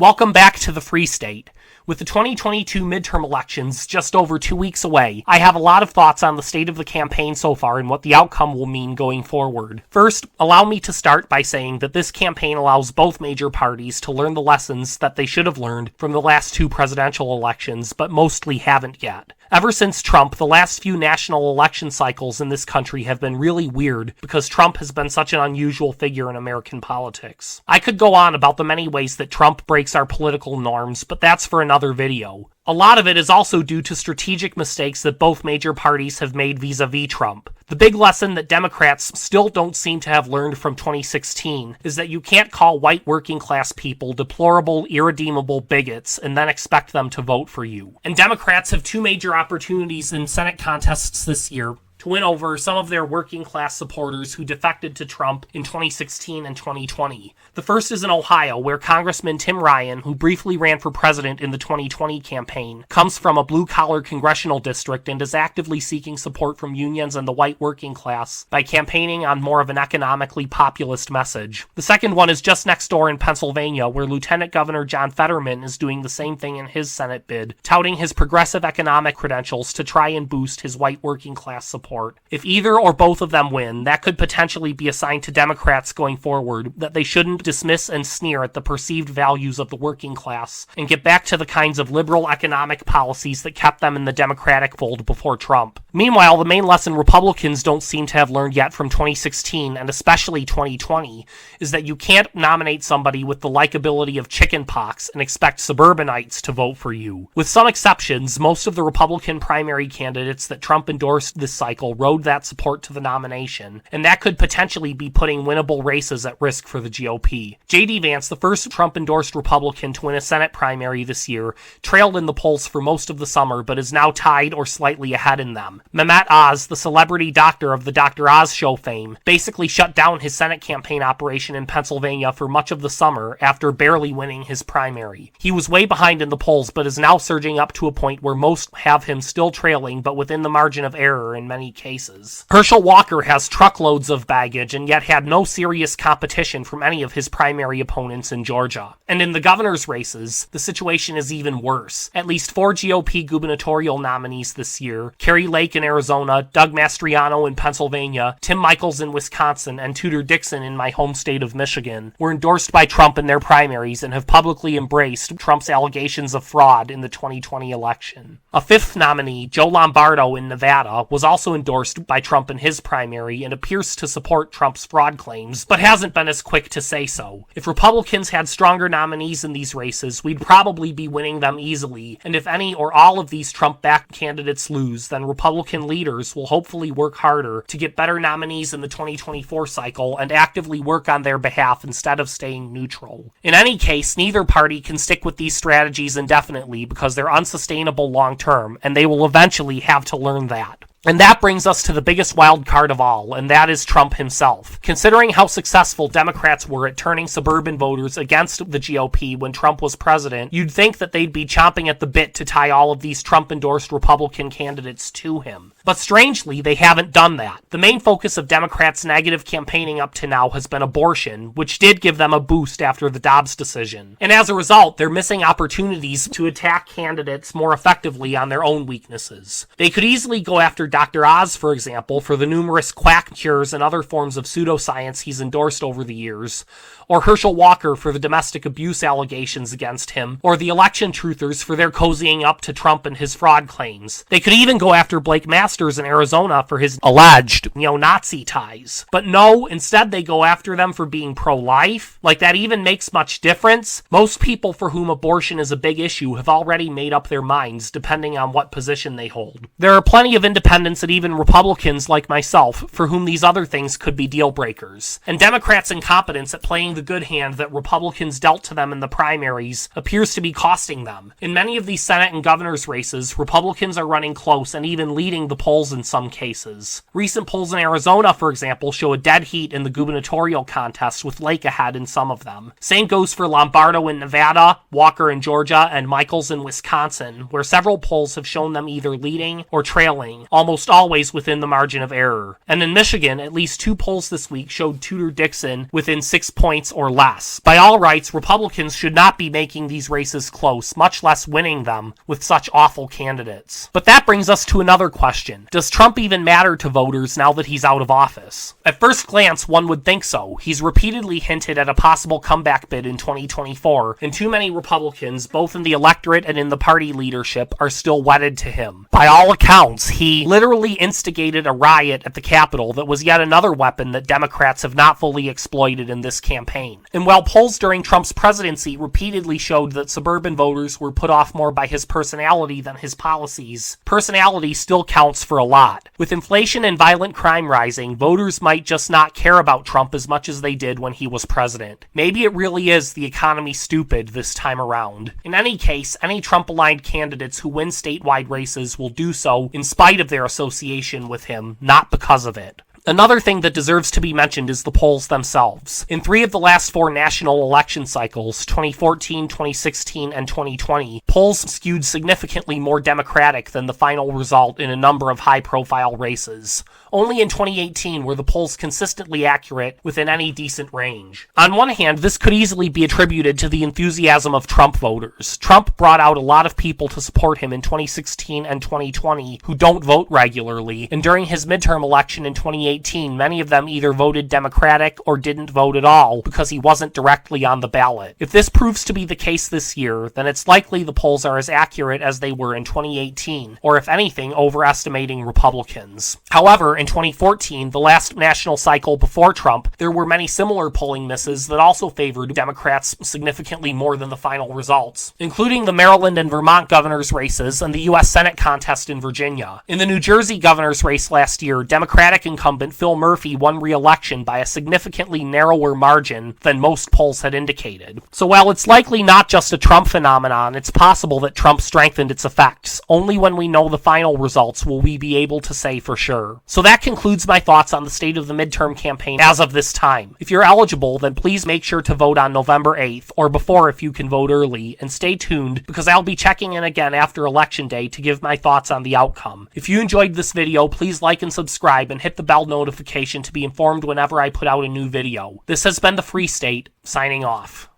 Welcome back to the Free State. With the 2022 midterm elections just over 2 weeks away, I have a lot of thoughts on the state of the campaign so far and what the outcome will mean going forward. First, allow me to start by saying that this campaign allows both major parties to learn the lessons that they should have learned from the last two presidential elections, but mostly haven't yet. Ever since Trump, the last few national election cycles in this country have been really weird because Trump has been such an unusual figure in American politics. I could go on about the many ways that Trump breaks our political norms, but that's for another video. A lot of it is also due to strategic mistakes that both major parties have made vis-a-vis Trump. The big lesson that Democrats still don't seem to have learned from 2016 is that you can't call white working class people deplorable, irredeemable bigots and then expect them to vote for you. And Democrats have two major opportunities in Senate contests this year to win over some of their working class supporters who defected to Trump in 2016 and 2020. The first is in Ohio, where Congressman Tim Ryan, who briefly ran for president in the 2020 campaign, comes from a blue-collar congressional district and is actively seeking support from unions and the white working class by campaigning on more of an economically populist message. The second one is just next door in Pennsylvania, where Lieutenant Governor John Fetterman is doing the same thing in his Senate bid, touting his progressive economic credentials to try and boost his white working class support. If either or both of them win, that could potentially be a sign to Democrats going forward that they shouldn't dismiss and sneer at the perceived values of the working class and get back to the kinds of liberal economic policies that kept them in the Democratic fold before Trump. Meanwhile, the main lesson Republicans don't seem to have learned yet from 2016 and especially 2020 is that you can't nominate somebody with the likability of chickenpox and expect suburbanites to vote for you. With some exceptions, most of the Republican primary candidates that Trump endorsed this cycle rode that support to the nomination, and that could potentially be putting winnable races at risk for the GOP. J.D. Vance, the first Trump-endorsed Republican to win a Senate primary this year, trailed in the polls for most of the summer, but is now tied or slightly ahead in them. Mehmet Oz, the celebrity doctor of the Dr. Oz Show fame, basically shut down his Senate campaign operation in Pennsylvania for much of the summer after barely winning his primary. He was way behind in the polls, but is now surging up to a point where most have him still trailing, but within the margin of error in many cases. Herschel Walker has truckloads of baggage and yet had no serious competition from any of his primary opponents in Georgia. And in the governor's races, the situation is even worse. At least 4 GOP gubernatorial nominees this year, Kerry Lake in Arizona, Doug Mastriano in Pennsylvania, Tim Michels in Wisconsin, and Tudor Dixon in my home state of Michigan, were endorsed by Trump in their primaries and have publicly embraced Trump's allegations of fraud in the 2020 election. A fifth nominee, Joe Lombardo in Nevada, was also endorsed by Trump in his primary and appears to support Trump's fraud claims, but hasn't been as quick to say so. If Republicans had stronger nominees in these races, we'd probably be winning them easily, and if any or all of these Trump-backed candidates lose, then Republican leaders will hopefully work harder to get better nominees in the 2024 cycle and actively work on their behalf instead of staying neutral. In any case, neither party can stick with these strategies indefinitely because they're unsustainable long-term, and they will eventually have to learn that. And that brings us to the biggest wild card of all, and that is Trump himself. Considering how successful Democrats were at turning suburban voters against the GOP when Trump was president, you'd think that they'd be chomping at the bit to tie all of these Trump-endorsed Republican candidates to him. But strangely, they haven't done that. The main focus of Democrats' negative campaigning up to now has been abortion, which did give them a boost after the Dobbs decision. And as a result, they're missing opportunities to attack candidates more effectively on their own weaknesses. They could easily go after Dr. Oz, for example, for the numerous quack cures and other forms of pseudoscience he's endorsed over the years, or Herschel Walker for the domestic abuse allegations against him, or the election truthers for their cozying up to Trump and his fraud claims. They could even go after Blake Masters in Arizona for his alleged neo-Nazi ties. But no, instead they go after them for being pro-life. Like that even makes much difference? Most people for whom abortion is a big issue have already made up their minds, depending on what position they hold. There are plenty of independents and even Republicans like myself for whom these other things could be deal breakers. And Democrats' incompetence at playing the good hand that Republicans dealt to them in the primaries appears to be costing them. In many of these Senate and governor's races, Republicans are running close and even leading the polls in some cases. Recent polls in Arizona, for example, show a dead heat in the gubernatorial contest with Lake ahead in some of them. Same goes for Lombardo in Nevada, Walker in Georgia, and Michels in Wisconsin, where several polls have shown them either leading or trailing, almost almost always within the margin of error. And in Michigan, at least 2 polls this week showed Tudor Dixon within 6 points or less. By all rights, Republicans should not be making these races close, much less winning them with such awful candidates. But that brings us to another question. Does Trump even matter to voters now that he's out of office? At first glance, one would think so. He's repeatedly hinted at a possible comeback bid in 2024, and too many Republicans, both in the electorate and in the party leadership, are still wedded to him. By all accounts, he literally instigated a riot at the Capitol that was yet another weapon that Democrats have not fully exploited in this campaign. And while polls during Trump's presidency repeatedly showed that suburban voters were put off more by his personality than his policies, personality still counts for a lot. With inflation and violent crime rising, voters might just not care about Trump as much as they did when he was president. Maybe it really is the economy stupid this time around. In any case, any Trump-aligned candidates who win statewide races will do so in spite of their association with him, not because of it. Another thing that deserves to be mentioned is the polls themselves. In 3 of the last 4 national election cycles, 2014, 2016, and 2020, polls skewed significantly more Democratic than the final result in a number of high-profile races. Only in 2018 were the polls consistently accurate within any decent range. On one hand, this could easily be attributed to the enthusiasm of Trump voters. Trump brought out a lot of people to support him in 2016 and 2020 who don't vote regularly, and during his midterm election in 2018, many of them either voted Democratic or didn't vote at all because he wasn't directly on the ballot. If this proves to be the case this year, then it's likely the polls are as accurate as they were in 2018, or if anything, overestimating Republicans. However, in 2014, the last national cycle before Trump, there were many similar polling misses that also favored Democrats significantly more than the final results, including the Maryland and Vermont governor's races and the U.S. Senate contest in Virginia. In the New Jersey governor's race last year, Democratic incumbent Phil Murphy won re-election by a significantly narrower margin than most polls had indicated. So while it's likely not just a Trump phenomenon, it's possible that Trump strengthened its effects. Only when we know the final results will we be able to say for sure. So that concludes my thoughts on the state of the midterm campaign as of this time. If you're eligible, then please make sure to vote on November 8th, or before if you can vote early, and stay tuned because I'll be checking in again after Election Day to give my thoughts on the outcome. If you enjoyed this video, please like and subscribe and hit the bell notification to be informed whenever I put out a new video. This has been the Free State, signing off.